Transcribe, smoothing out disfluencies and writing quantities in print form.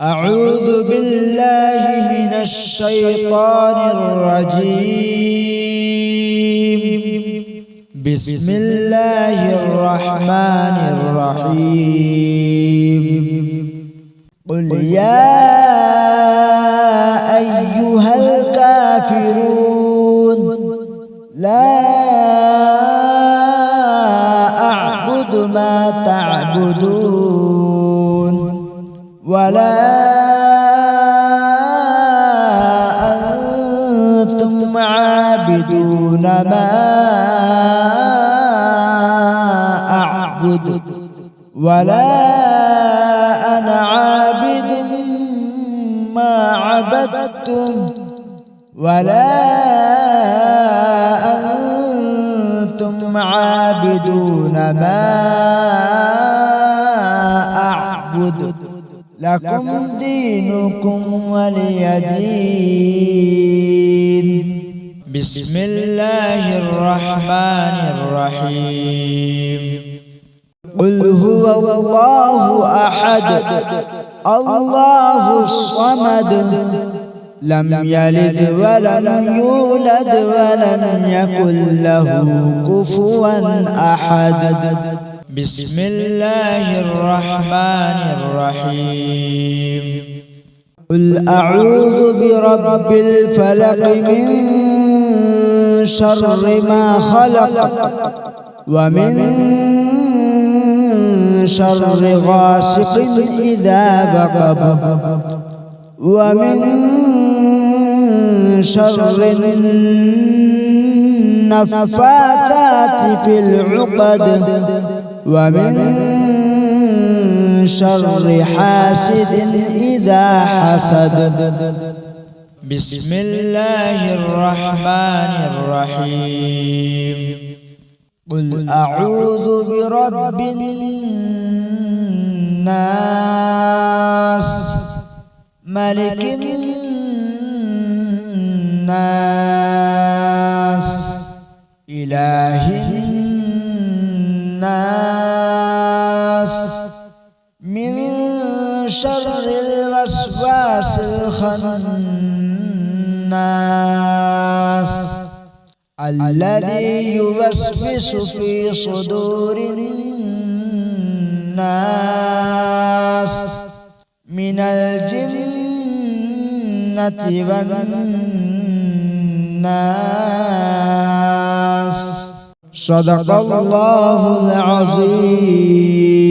أعوذ بالله من الشيطان الرجيم. بسم الله الرحمن الرحيم. قل يا أيها الكافرون لا أعبد ما تعبدون ولا أنتم عابدون ما أعبد ولا أنا عابد ما عبدتم ولا أنتم عابدون ما أعبد لكم دينكم ولي دين. بسم الله الرحمن الرحيم. قل هو الله أحد الله الصمد لم يلد ولم يولد ولم يكن له كفوا أحد. بسم الله الرحمن الرحيم. قل أعوذ برب الفلق من شر ما خلق ومن شر غاسق إذا وقب ومن شر النفاثات في العقد ومن شر حاسد إذا حسد. بسم الله الرحمن الرحيم. قل أعوذ برب الناس ملك الناس إله الناس من شر الوسواس الخناس الذي يوسوس في صدور الناس من الجنة والناس. صدق الله العظيم.